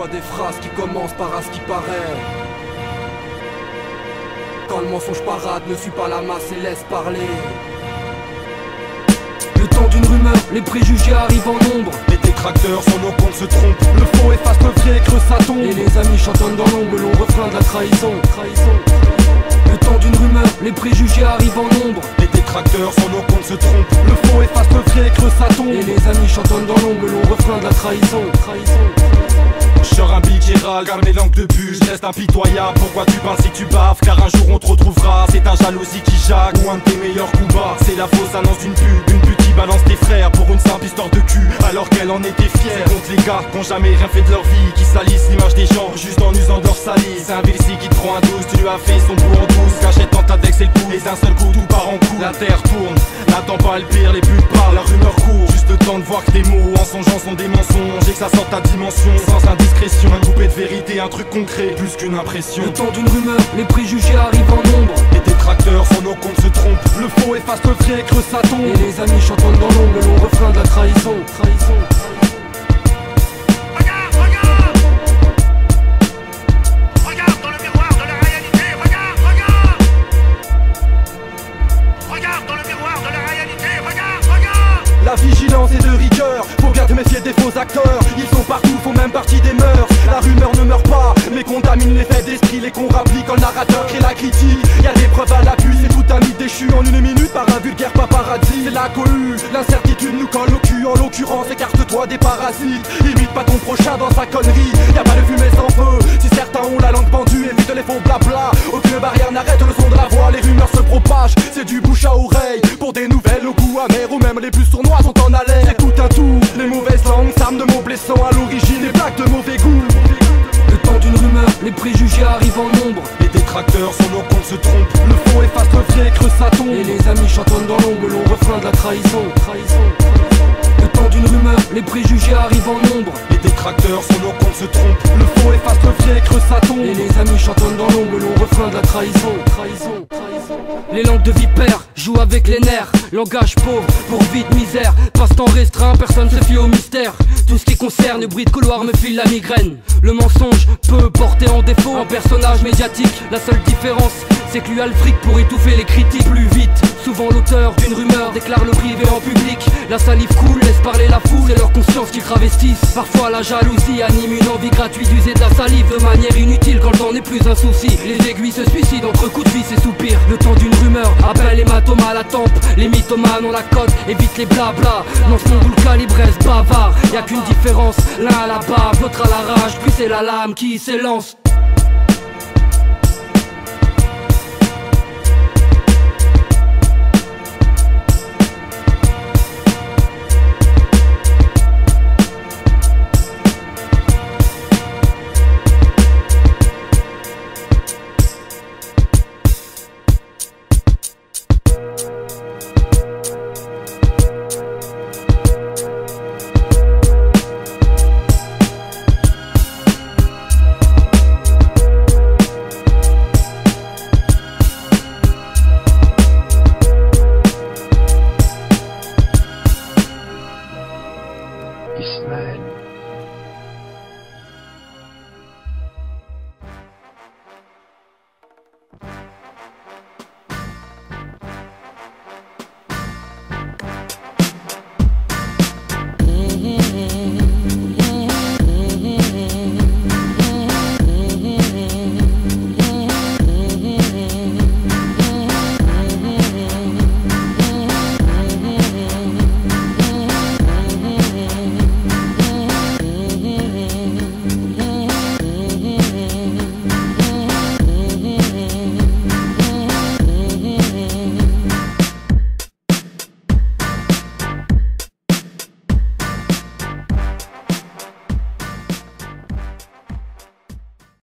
soit des phrases qui commencent par à ce qui paraît. Quand le mensonge parade, ne suit pas la masse et laisse parler. Le temps d'une rumeur, les préjugés arrivent en nombre. Les détracteurs sur nos comptes se trompent. Le fond efface le vrai et creuse sa tombe. Et les amis chantonnent dans l'ombre, le long refrain de la trahison. Le temps d'une rumeur, les préjugés arrivent en nombre. Les détracteurs sur nos comptes se trompent. Le fond efface le vrai et creuse sa tombe. Et les amis chantonnent dans l'ombre, le long refrain de la trahison. Je sors un billet qui râle, garde mes langues de but, je reste impitoyable. Pourquoi tu parles si tu baves? Car un jour on te retrouvera. C'est ta jalousie qui jaque, ou un de tes meilleurs coups bas. C'est la fausse annonce d'une pub, une pute qui balance tes frères pour une simple histoire de cul, alors qu'elle en était fière. Contre les gars qui ont jamais rien fait de leur vie, qui salissent l'image des gens juste en usant de leur salive. C'est un Vilsi qui te prend un 12, tu lui as fait son bout en 12. Cachette dans ta dex et le coup, et d'un seul coup tout part en coup. La terre tourne, n'attends pas le pire, les buts parlent, la rumeur court. Juste le temps de voir que tes mots en songeant sont des mensonges, et que ça sort ta dimension sans indiscrétion. Un coupé de vérité, un truc concret, plus qu'une impression. Le temps d'une rumeur, les préjugés arrivent en nombre. Les détracteurs sur nos comptes se trompent. Le faux efface le vrai et creuse sa tombe. Et les amis chantonnent dans l'ombre, le long refrain de la trahison. Regarde, regarde! Regarde dans le miroir de la réalité, regarde, regarde! Regarde dans le miroir de la réalité, regarde, regarde! La vigilance est de rigueur, faut bien te méfier des faux acteurs. Ils sont partout, font même partie des mœurs. La rumeur ne meurt pas, mais contamine les faits d'esprit. Les cons rappliquent quand le narrateur crée la critique. Y'a des preuves à l'appui, c'est tout un mythe déchu en une minute par un vulgaire paparazzi. C'est la cohue, l'incertitude nous colle au cul. En l'occurrence, écarte-toi des parasites. Imite pas ton prochain dans sa connerie. Y'a pas de fumée sans feu, si certains ont la langue pendue, évite les faux blabla. Aucune barrière n'arrête le son de la voix, les rumeurs se propagent. C'est du bouche à oreille, pour des nouvelles au goût amer, ou même les plus sournois sont en haleine. Écoute un tout, les mauvaises langues s'arment de mots blessants à l'origine, des blagues de mauvais goût. Le temps d'une rumeur, les préjugés arrivent en nombre. Les détracteurs sur nos comptes se trompent. Le fond efface le vrai et creuse sa tombe. Et les amis chantonnent dans l'ombre, le long refrain de la trahison. Le temps d'une rumeur, les préjugés arrivent en nombre. Les détracteurs sur nos comptes se trompent. Le fond efface le vrai et creuse sa tombe. Et les amis chantonnent dans l'ombre, le long refrain de la trahison. Les langues de vipère jouent avec les nerfs. Langage pauvre pour vide misère. Passe-temps restreint, personne se fie au mystère. Tout ce qui concerne le bruit de couloir me file la migraine. Le mensonge peut porter en défaut un personnage médiatique. La seule différence, c'est que lui a le fric pour étouffer les critiques plus vite. Souvent l'auteur d'une rumeur déclare le privé en public. La salive coule, laisse parler la foule, c'est leur conscience qu'ils travestissent. Parfois la jalousie anime une envie gratuite d'user de la salive de manière inutile quand le temps n'est plus un souci. Les aiguilles se suicident entre coups de vis et soupirs. Le temps d'une rumeur appelle hématome à la tempe. Les mythomanes ont la cote, évite les blabla. Dans ce monde où le calibre reste bavard, y'a qu'une différence, l'un à la bave, l'autre à la rage, puis c'est la lame qui s'élance.